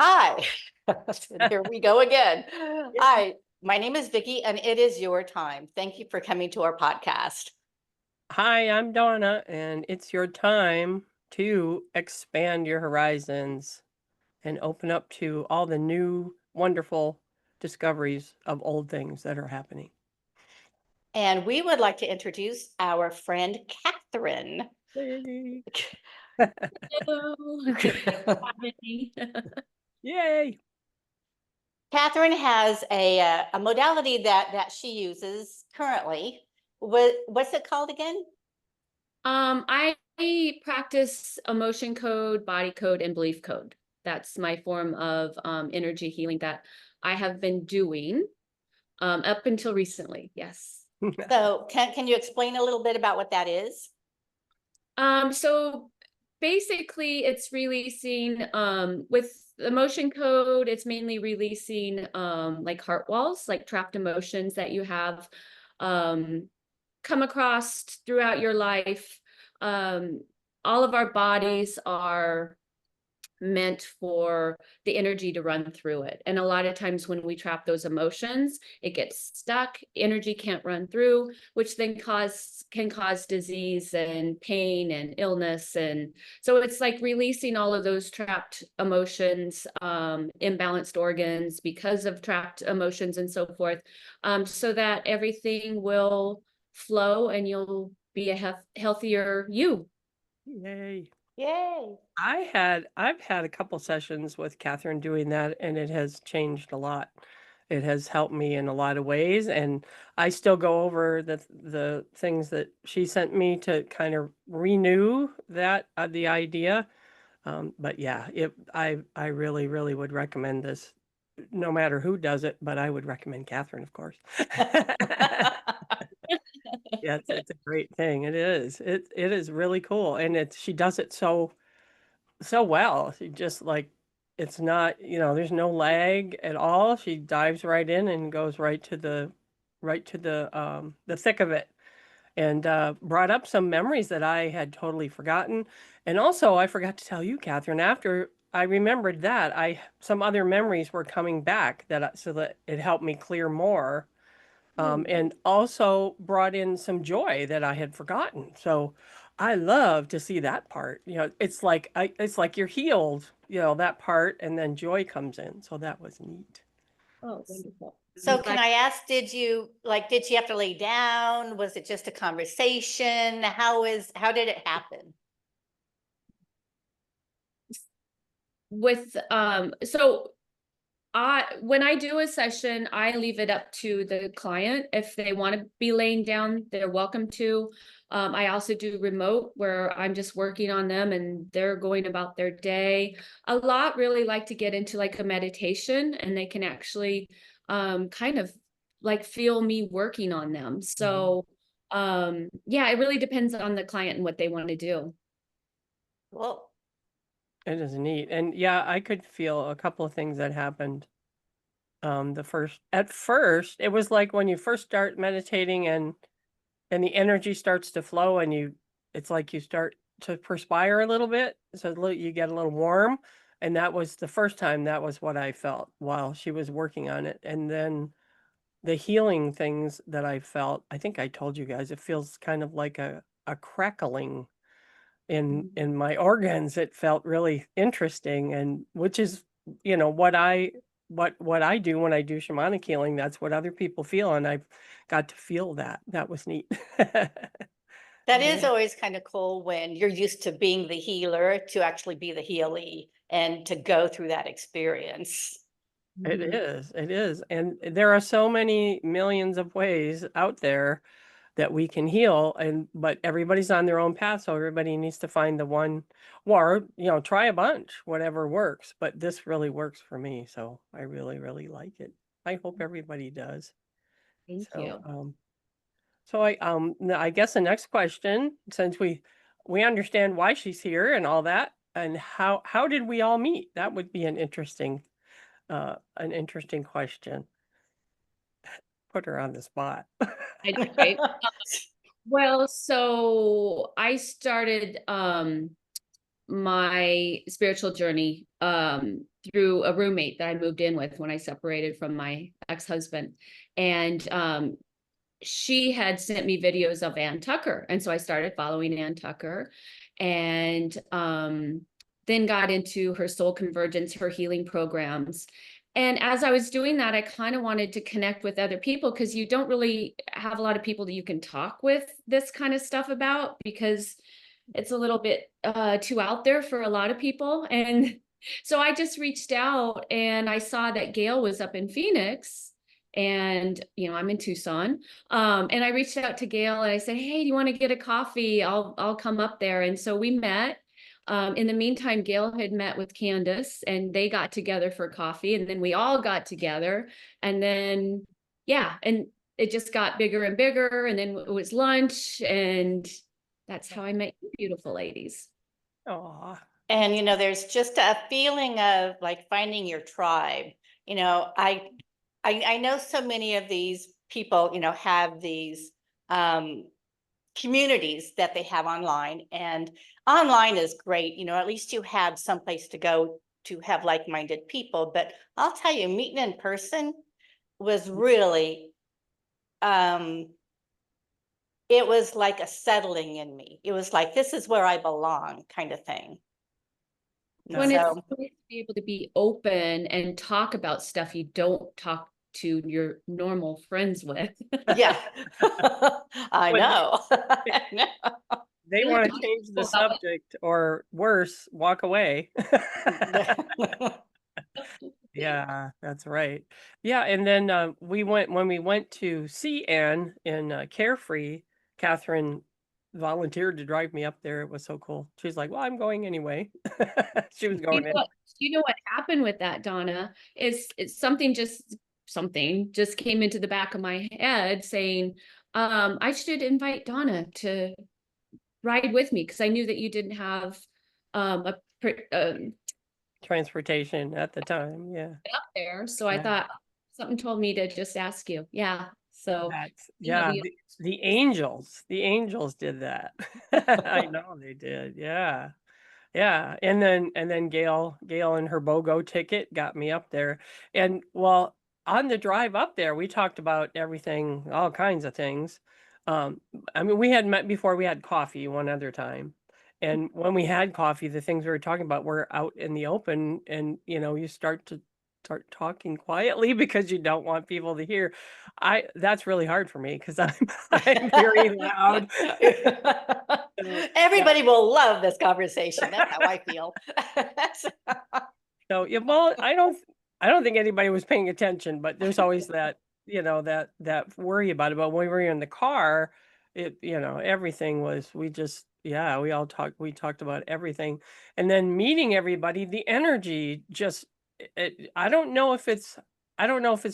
Hi, here we go again. Yeah. Hi, my name is Vicki and it is your time. Thank you for coming to our podcast. Hi, I'm Dawna, and it's your time to expand your horizons and open up to all the new, wonderful discoveries of old things that are happening. And we would like to introduce our friend Catherine. Yay! Hello. Thanks for having me. Yay! Catherine has a modality that she uses currently. What's it called again? I practice emotion code, body code, and belief code. That's my form of energy healing that I have been doing up until recently. Yes. So can you explain a little bit about what that is? So basically it's releasing with emotion code, it's mainly releasing like heart walls, like trapped emotions that you have um come across throughout your life. Um, all of our bodies are meant for the energy to run through it. And a lot of times when we trap those emotions, it gets stuck, energy can't run through, which then can cause disease and pain and illness. And so it's like releasing all of those trapped emotions, imbalanced organs because of trapped emotions and so forth, so that everything will flow and you'll be a healthier you. Yay! Yay. I've had a couple sessions with Catherine doing that, and it has changed a lot. It has helped me in a lot of ways, and I still go over the things that she sent me to kind of renew that the idea. But yeah, I really really would recommend this, no matter who does it. But I would recommend Catherine, of course. Yeah, it's a great thing. It is. It is really cool, and it's she does it so well. She just like it's not, there's no lag at all. She dives right in and goes right to the thick of it. And brought up some memories that I had totally forgotten. And also I forgot to tell you, Catherine, after I remembered that, I some other memories were coming back so that it helped me clear more. And also brought in some joy that I had forgotten. So I love to see that part. It's like you're healed, that part, and then joy comes in. So that was neat. Oh, wonderful. So can I ask, did she have to lay down? Was it just a conversation? How did it happen? With so when I do a session, I leave it up to the client. If they want to be laying down, they're welcome to. I also do remote where I'm just working on them and they're going about their day. A lot really like to get into like a meditation and they can actually kind of like feel me working on them. So yeah, it really depends on the client and what they want to do. Well, It is neat. And yeah, I could feel a couple of things that happened. At first, it was like when you first start meditating and the energy starts to flow and it's like you start to perspire a little bit. So you get a little warm. And that was the first time that was what I felt while she was working on it. And then the healing things that I felt, I think I told you guys, it feels kind of like a crackling in my organs. It felt really interesting, and which is, what I do when I do shamanic healing. That's what other people feel, and I've got to feel that. That was neat. that is Yeah. always kind of cool when you're used to being the healer to actually be the healee and to go through that experience. It Mhm. is. It is. And there are so many millions of ways out there that we can heal, but everybody's on their own path, so everybody needs to find the one, or try a bunch, whatever works. But this really works for me, so I really really like it. I hope everybody does. Thank So you. I guess the next question, since we understand why she's here and all that, and how did we all meet? That would be an interesting question. Put her on the spot. I know, right? Well, so I started my spiritual journey through a roommate that I moved in with when I separated from my ex-husband. And she had sent me videos of Ann Tucker. And so I started following Ann Tucker, and then got into her soul convergence, her healing programs. And as I was doing that, I kind of wanted to connect with other people, because you don't really have a lot of people that you can talk with this kind of stuff about, because it's a little bit too out there for a lot of people. And so I just reached out, and I saw that Gail was up in Phoenix, and I'm in Tucson. And I reached out to Gail and I said, hey, do you want to get a coffee? I'll come up there. And so we met. In the meantime, Gail had met with Candace, and they got together for coffee, and then we all got together, and then, yeah, and it just got bigger and bigger. And then it was lunch, and that's how I met you beautiful ladies. Oh, And, there's just a feeling of like finding your tribe. I know so many of these people, have these communities that they have online, and online is great. At least you have someplace to go to have like-minded people. But I'll tell you, meeting in person was really, it was like a settling in me. It was like, this is where I belong, kind of thing. When it's So, nice to be able to be open and talk about stuff you don't talk to your normal friends with. yeah, I When know. I know. they want to change the subject, or worse, walk away. Yeah, that's right. Yeah, and then when we went to see Anne in Carefree, Catherine volunteered to drive me up there. It was so cool. She's like, "Well, I'm going anyway." She was going in. You know what happened with that, Donna, is something just came into the back of my head saying, I should invite Donna to ride with me, because I knew that you didn't have Transportation at the time, yeah. up there. So I thought something told me to just ask you. Yeah. So That's the angels did that. I know they did. Yeah. Yeah. And then Gail and her BOGO ticket got me up there. And well, on the drive up there, we talked about everything, all kinds of things. I mean, we had met before. We had coffee one other time. And when we had coffee, the things we were talking about were out in the open, and you start talking quietly because you don't want people to hear. That's really hard for me because I'm very loud. Everybody will love this conversation. That's how I feel. So yeah, well, I don't think anybody was paying attention, but there's always that, that worry about it. But when we were in the car, everything was, we talked about everything. And then meeting everybody, the energy just, I don't know if it's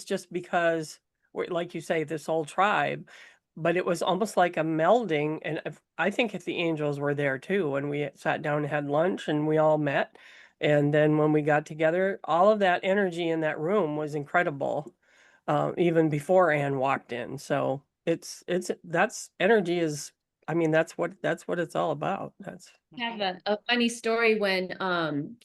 just because we're, like you say, this whole tribe, but it was almost like a melding. And I think if the angels were there too, when we sat down and had lunch and we all met, and then when we got together, all of that energy in that room was incredible, even before Anne walked in. So that's energy is, I mean, that's what it's all about. I have a funny story when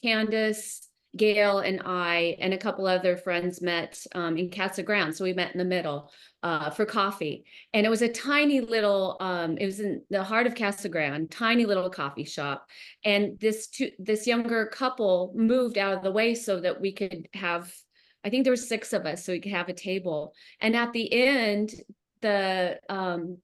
Candace, Gail, and I and a couple other friends met in Casa Grande. So we met in the middle for coffee. And it was a tiny little, it was in the heart of Casa Grande, tiny little coffee shop. And this younger couple moved out of the way so that we could have, I think there were 6 of us, so we could have a table. And at the end, the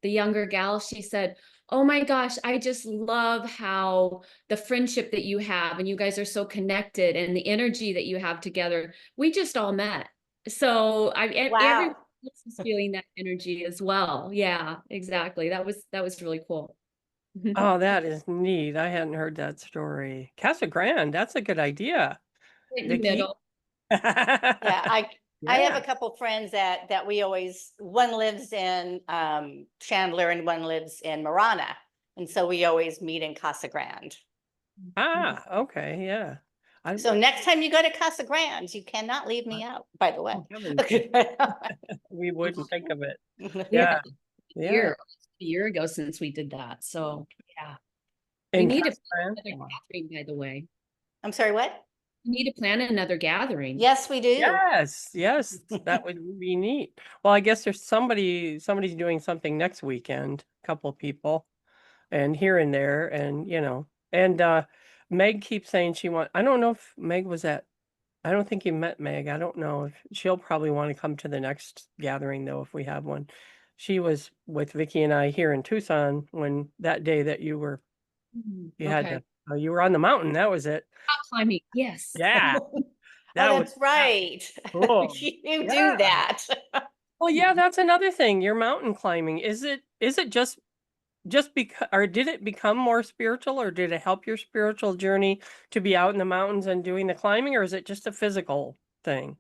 younger gal, she said, oh my gosh, I just love how the friendship that you have, and you guys are so connected, and the energy that you have together. We just all met. So everyone else is feeling that energy as well. Yeah, exactly. That was really cool. Oh, that is neat. I hadn't heard that story. Casa Grande, that's a good idea. In the middle. Yeah, I have a couple friends that we always, one lives in Chandler and one lives in Marana. And so we always meet in Casa Grande. Ah, okay, yeah. So next time you go to Casa Grande, you cannot leave me out, by the way. We wouldn't think of it. Yeah. Yeah. A year ago since we did that. So yeah. We In need to Catherine? plan another gathering, by the way. I'm sorry, what? We need to plan another gathering. Yes, we do. Yes, yes, that would be neat. Well, I guess there's somebody's doing something next weekend, a couple of people, and here and there, and and Meg keeps saying I don't know if Meg was I don't think you met Meg. I don't know if she'll probably want to come to the next gathering though, if we have one. She was with Vicki and I here in Tucson when that day that you were, you had Okay. to, you were on the mountain. That was it. Rock climbing, yes. Yeah, Oh, that was that's right. cool. You do Yeah. that. Well, yeah, that's another thing. Your mountain climbing, is it just because, or did it become more spiritual, or did it help your spiritual journey to be out in the mountains and doing the climbing, or is it just a physical thing?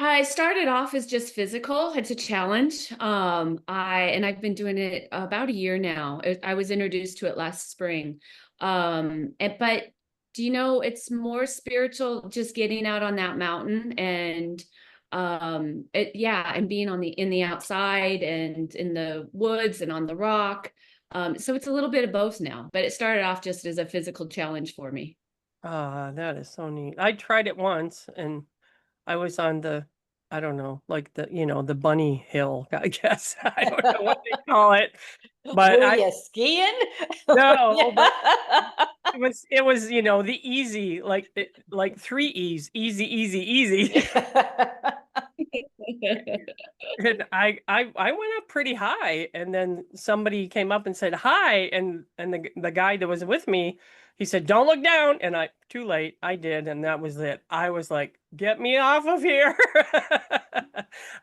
I started off as just physical. It's a challenge. I've been doing it about a year now. I was introduced to it last spring. But do you know, it's more spiritual just getting out on that mountain and and being in the outside and in the woods and on the rock. So it's a little bit of both now, but it started off just as a physical challenge for me. Ah, that is so neat. I tried it once and I was on I don't know, like the bunny hill, I guess. I don't know what they call it, but Were you skiing? no, but Yeah. it was, the easy, like 3 E's, easy, easy, easy. And I went up pretty high, and then somebody came up and said hi, and the guy that was with me, he said, "Don't look down," and too late, I did, and that was it. I was like, "Get me off of here!"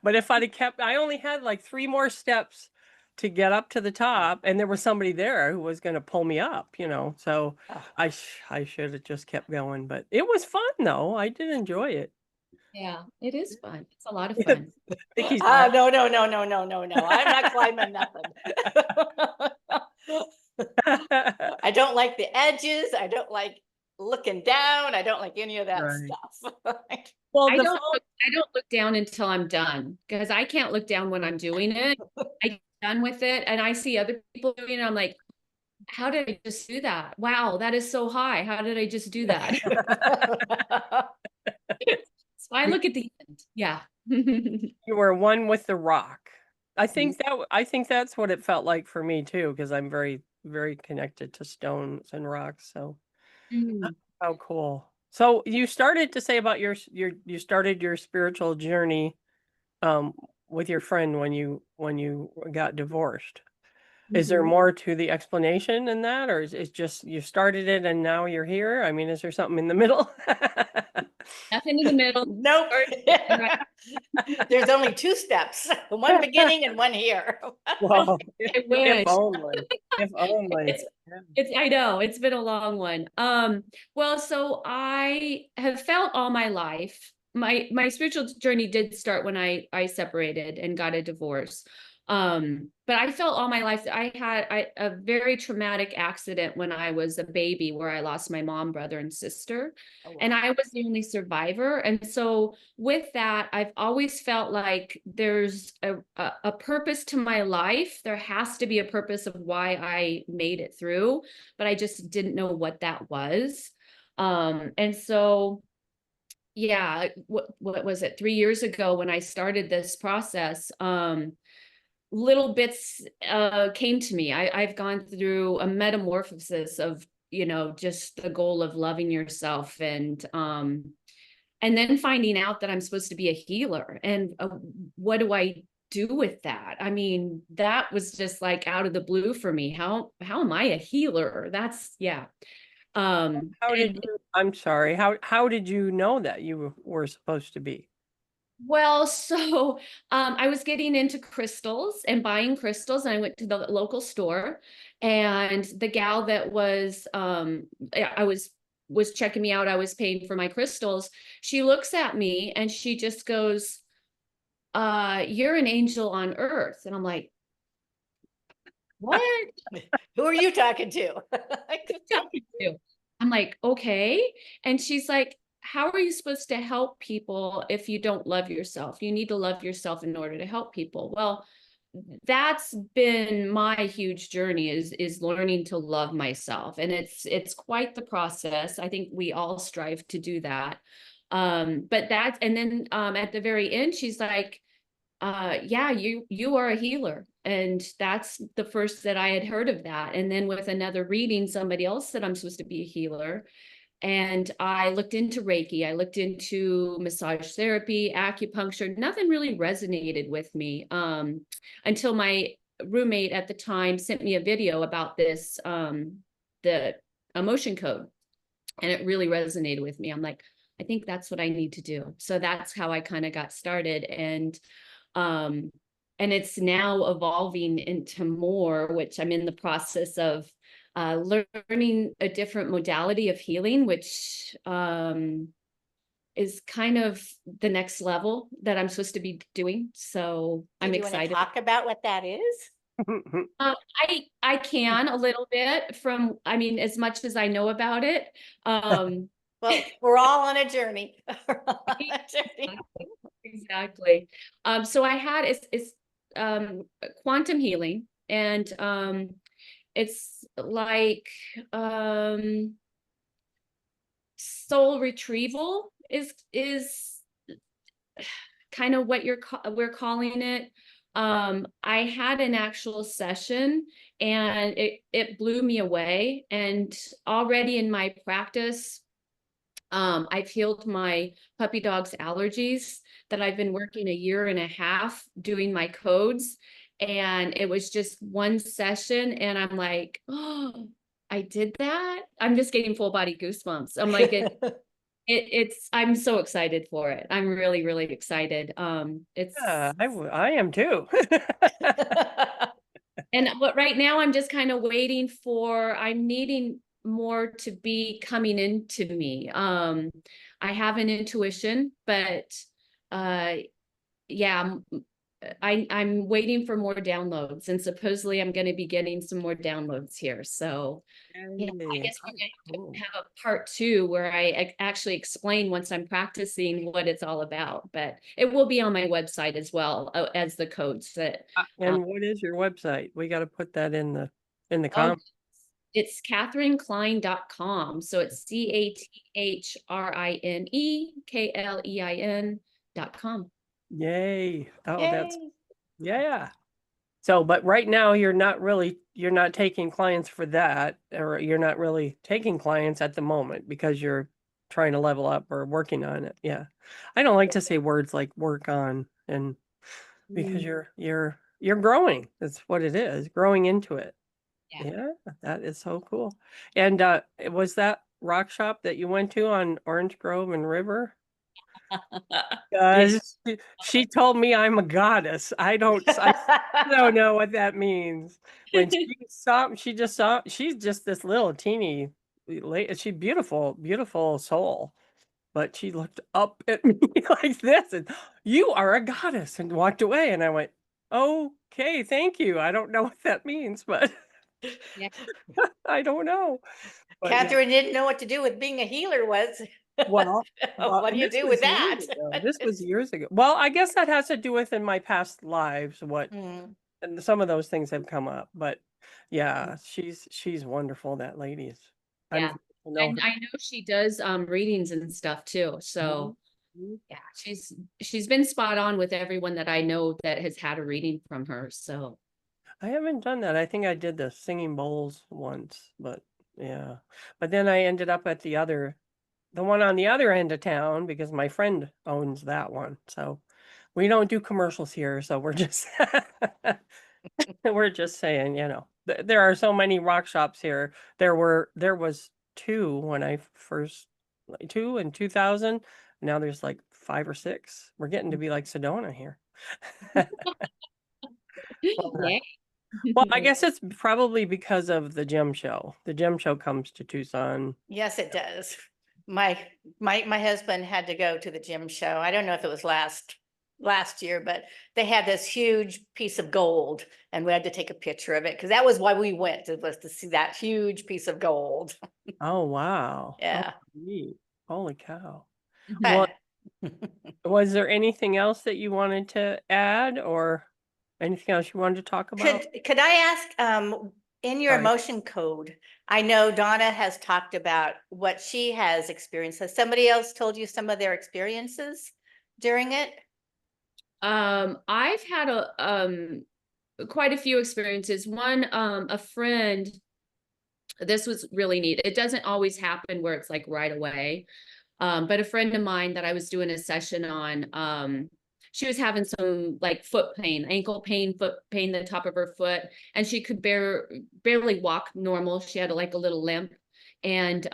But if I'd have kept, I only had like 3 more steps to get up to the top, and there was somebody there who was going to pull me up, So Oh. I should have just kept going, but it was fun though. I did enjoy it. Yeah, it is fun. It's a lot of fun. Vicky's Ah, laughing. no, no, no, no, no, no, no. I'm not climbing nothing. I don't like the edges. I don't like looking down. I don't like any of that Right. stuff. Well, I don't look down until I'm done because I can't look down when I'm doing it. I get done with it and I see other people doing it. I'm like, how did I just do that? Wow, that is so high. How did I just do that? So I look at the end. Yeah. You were one with the rock. I think that's what it felt like for me too, because I'm very, very connected to stones and rocks. So, Mm. how cool. So you started to say about you started your spiritual journey um with your friend when you got divorced. Is there Mhm. more to the explanation in that, or is it just you started it and now you're here? I mean, is there something in the middle? Nothing in the middle. Nope. There's only 2 steps, one beginning and one here. Well, I if wish. only, if only. I know it's been a long one. Well, so I have felt all my life. My spiritual journey did start when I separated and got a divorce. But I felt all my life that I had a very traumatic accident when I was a baby where I lost my mom, brother, and sister. Oh, And wow. I was the only survivor. And so with that, I've always felt like there's a purpose to my life. There has to be a purpose of why I made it through, but I just didn't know what that was. And so yeah, what was it? 3 years ago when I started this process, little bits came to me. I've gone through a metamorphosis of, just the goal of loving yourself and then finding out that I'm supposed to be a healer. And what do I do with that? I mean, that was just like out of the blue for me. How am I a healer? That's yeah. How did you, I'm sorry, how did you know that you were supposed to be? Well, so I was getting into crystals and buying crystals, and I went to the local store, and the gal that was checking me out, I was paying for my crystals. She looks at me and she just goes, "You're an angel on earth," and I'm like, "What?" Who are you talking to? Talking to? I'm like, okay. And she's like, how are you supposed to help people if you don't love yourself? You need to love yourself in order to help people. Well, that's been my huge journey, is learning to love myself. And it's quite the process. I think we all strive to do that. But that's, and then at the very end, she's like, yeah, you are a healer. And that's the first that I had heard of that. And then with another reading, somebody else said I'm supposed to be a healer. And I looked into Reiki, I looked into massage therapy, acupuncture. Nothing really resonated with me until my roommate at the time sent me a video about this, the emotion code. And it really resonated with me. I'm like, I think that's what I need to do. So that's how I kind of got started. And it's now evolving into more, which I'm in the process of learning a different modality of healing, which is kind of the next level that I'm supposed to be doing. So I'm Do you want to excited. talk about what that is? I can a little bit from, I mean, as much as I know about it. Well, we're all on a journey. We're all on a journey. Exactly. So I had it's quantum healing, and it's like soul retrieval is kind of what we're calling it. I had an actual session, and it blew me away. And already in my practice, I've healed my puppy dog's allergies that I've been working 1.5 years doing my codes. And it was just one session, and I'm like, oh, I did that. I'm just getting full body goosebumps. I'm like, I'm so excited for it. I'm really, really excited. Yeah, I am too. But right now I'm just kind of waiting I'm needing more to be coming into me. I have an intuition, but yeah, I'm waiting for more downloads, and supposedly I'm going to be getting some more downloads here. So yeah, I guess we're going to have a part 2 where I actually explain, once I'm practicing, what it's all about. But it will be on my website as well as the codes that. And what is your website? We got to put that in the Oh, comments. it's cathrineklein.com. So it's CATHRINEKLEIN.com. Yay. Oh, that's, Yay. yeah. So, but right now you're not taking clients for that, or you're not really taking clients at the moment because you're trying to level up or working on it. Yeah. I don't like to say words like work on, and because you're growing. That's what it is, growing into it. Yeah. Yeah, that is so cool. And was that rock shop that you went to on Orange Grove and River? She told me I'm a goddess. I don't know what that means. When she's just this little teeny, she's beautiful soul. But she looked up at me like this, and you are a goddess, and walked away. And I went, okay, thank you. I don't know what that means, but Yeah. I don't know. But, yeah. Cathrine didn't know what to do with being a healer was. Well, what do you do with that? This was years ago. Well, I guess that has to do with in my past lives, and some of those things have come up. But yeah, she's wonderful. That lady is. Yeah. And I know she does readings and stuff too. So yeah, she's been spot on with everyone that I know that has had a reading from her. So I haven't done that. I think I did the singing bowls once, but yeah. But then I ended up at the one on the other end of town, because my friend owns that one. So we don't do commercials here. So we're just we're just saying, there are so many rock shops here. There was 2 when I first, 2 in 2000. Now there's like 5 or 6. We're getting to be like Sedona here. yeah. Well, I guess it's probably because of the gem show. The gem show comes to Tucson. Yes, it does. My husband had to go to the gym show. I don't know if it was last year, but they had this huge piece of gold, and we had to take a picture of it because that was why we went, was to see that huge piece of gold. Oh, wow. Yeah. Oh, neat. Holy cow. Well, Was there anything else that you wanted to add, or Anything else you wanted to talk about? Could I ask, in your Sorry. emotion code, I know Donna has talked about what she has experienced. Has somebody else told you some of their experiences during it? I've had quite a few experiences. One, a friend, this was really neat. It doesn't always happen where it's like right away. But a friend of mine that I was doing a session on, she was having some like foot pain, ankle pain, foot pain, the top of her foot, and she could barely walk normal. She had like a little limp. And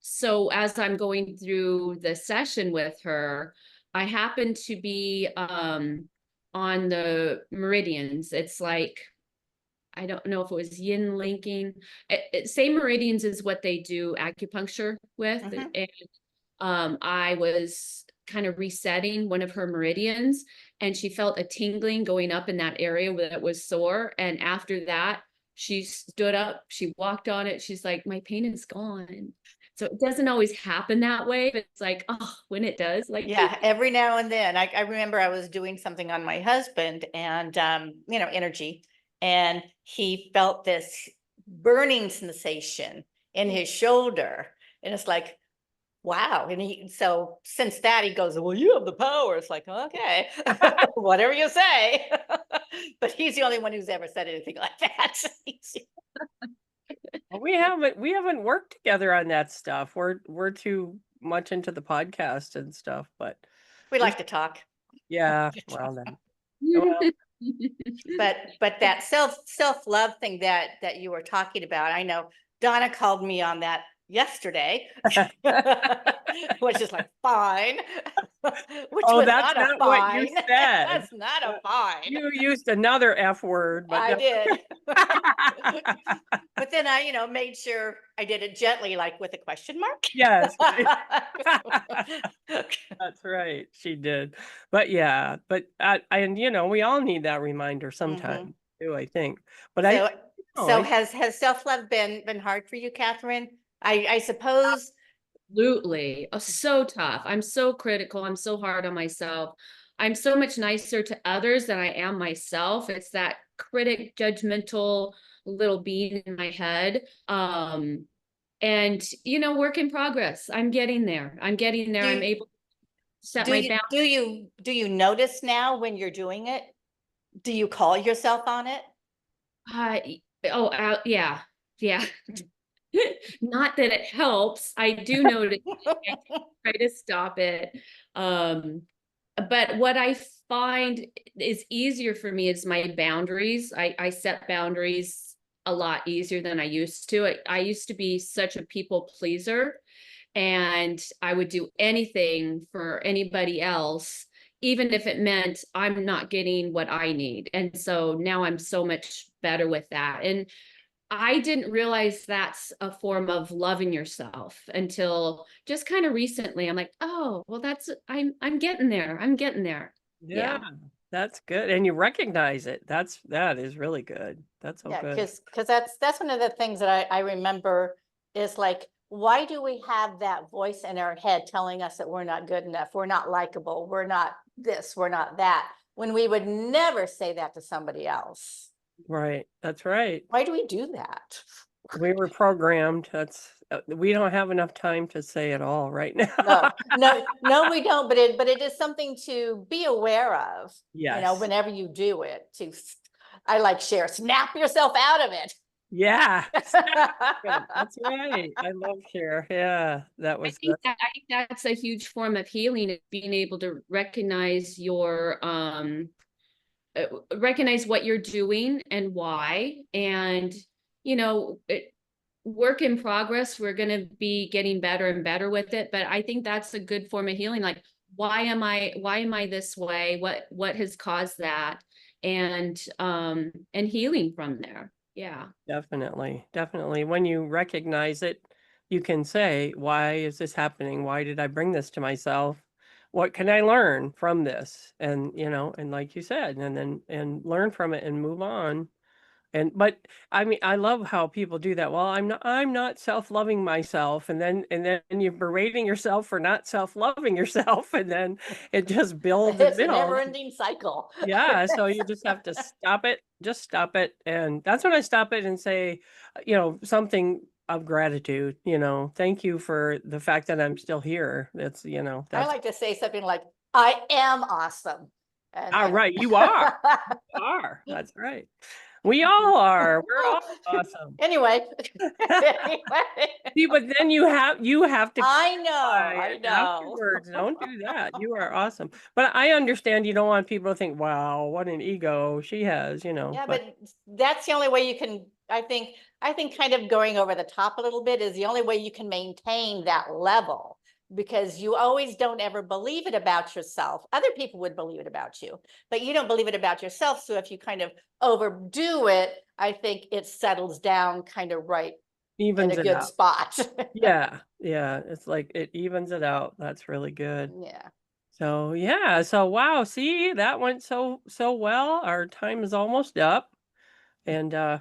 so as I'm going through the session with her, I happened to be on the meridians. It's like, I don't know if it was yin linking. Same meridians is what they do acupuncture with. Mhm. And I was kind of resetting one of her meridians, and she felt a tingling going up in that area that was sore. And after that, she stood up, she walked on it. She's like, my pain is gone. So it doesn't always happen that way, but it's like, oh, when it does, like, Yeah, every now and then. I remember I was doing something on my husband and, energy, and he felt this burning sensation in his shoulder. And it's like, wow. And so since that, he goes, well, you have the power. It's like, okay, whatever you say. But he's the only one who's ever said anything like that. Well, we haven't worked together on that stuff. We're too much into the podcast and stuff, but We we like to talk. yeah, well then. Well, But that self-love thing that you were talking about, I know Donna called me on that yesterday, which is like fine, which oh, was that's not a not what you fine. said. That's not a fine. You used another F word, but I no. did. But then I, made sure I did it gently, like with a question mark. Yes, right. That's right. She did. But yeah, but and we all need that reminder sometime too, I think. But So, oh, so has self-love been hard for you, Catherine? I suppose. Absolutely. Oh, so tough. I'm so critical. I'm so hard on myself. I'm so much nicer to others than I am myself. It's that critic, judgmental little being in my head. And work in progress. I'm getting there. I'm getting there. I'm Do able to set do my you boundaries. do you notice now when you're doing it? Do you call yourself on it? Yeah. Yeah. Not that it helps. I do notice. I try to stop it. But what I find is easier for me is my boundaries. I set boundaries a lot easier than I used to. I used to be such a people pleaser, and I would do anything for anybody else, even if it meant I'm not getting what I need. And so now I'm so much better with that. And I didn't realize that's a form of loving yourself until just kind of recently. I'm like, oh, well, I'm getting there. I'm getting there. yeah, Yeah. that's good. And you recognize it. That is really good. That's so Yeah, good. because that's one of the things that I remember is like, why do we have that voice in our head telling us that we're not good enough, we're not likable, we're not this, we're not that, when we would never say that to somebody else? Right. That's right. Why do we do that? We were programmed. We don't have enough time to say it all right No, now. no, we don't. But it is something to be aware of. Yes. Whenever you do it. I like share. Snap yourself out of it. Yeah. That's right. I love Cher. Yeah, that I was think that's a huge form of healing, is being able to recognize recognize what you're doing and why. And, work in progress. We're going to be getting better and better with it. But I think that's a good form of healing. Like, why am I this way? What has caused that? And healing from there. Yeah. definitely, definitely. When you recognize it, you can say, why is this happening? Why did I bring this to myself? What can I learn from this? And, and like you said, and learn from it and move on. but I mean, I love how people do that. Well, I'm not self-loving myself. And then you're berating yourself for not self-loving yourself. And then it just builds and It's a never builds. ending cycle. Yeah. So you just have to stop it, just stop it. And that's when I stop it and say, something of gratitude, thank you for the fact that I'm still here. That's, I that's like to say something like, I am awesome. And all right. You are. You are. That's right. We all are. We're all awesome. Anyway. See, but then you have to I know, qualify I it know. afterwards. Don't do that. You are awesome. But I understand you don't want people to think, wow, what an ego she has, Yeah, but that's the only way you can, I think kind of going over the top a little bit is the only way you can maintain that level, because you always don't ever believe it about yourself. Other people would believe it about you, but you don't believe it about yourself. So if you kind of overdo it, I think it settles down kind of right in evens a it good out. spot. Yeah. Yeah. It's like it evens it out. That's really good. Yeah. So yeah. So wow, see, that went so well. Our time is almost up. And I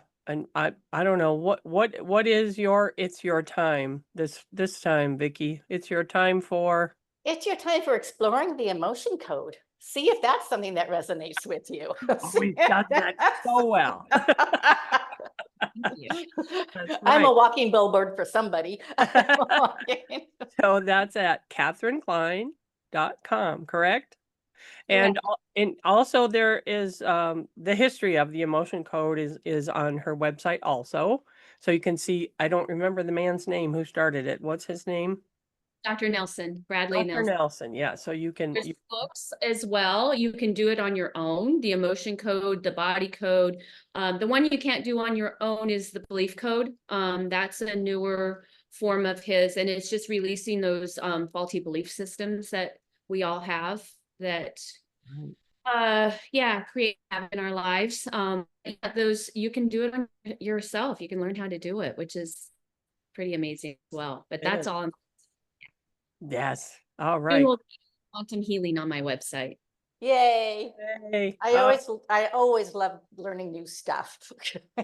don't know what is it's your time this time, Vicki. It's your time for It's your time for exploring the emotion code. See if that's something that resonates with you. we've done that so well. Thank you. That's I'm a right. walking billboard for somebody. So that's at CathrineKlein.com, correct? And also there is the history of the emotion code is on her website also. So you can see, I don't remember the man's name who started it. What's his name? Dr. Nelson, Bradley Dr. Nelson. Nelson. Yeah. So you can There's books as well. You can do it on your own. The emotion code, the body code. The one you can't do on your own is the belief code. That's a newer form of his, and it's just releasing those faulty belief systems that we all have that create havoc in our lives. Those you can do it on yourself. You can learn how to do it, which is pretty amazing as well. But that's all. Yes. All Soon right. we'll do quantum healing on my website. Yay. Yay. I always love learning new stuff.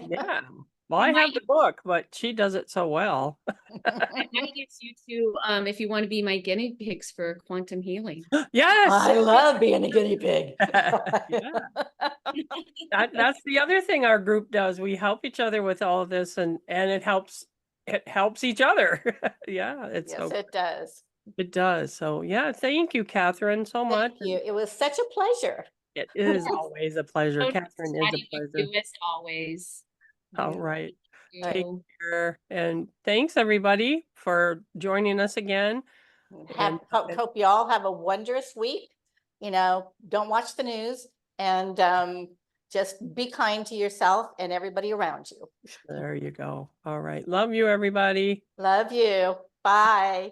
Yeah. Well, I have the book, but she does it so well. I might use you to, if you want to be my guinea pigs for quantum healing. Yes. I love being a guinea pig. Yeah. That's the other thing our group does. We help each other with all of this, and it helps each other. Yeah, it's Yes, so it does. it does. So yeah, thank you, Catherine, so much. Thank you. It was such a pleasure. It is always a pleasure. So Catherine is a chatting with pleasure. you as always. All right. Thank Take you. care. And thanks everybody for joining us again. Hope you all have a wondrous week. Don't watch the news, and just be kind to yourself and everybody around you. There you go. All right. Love you, everybody. Love you. Bye.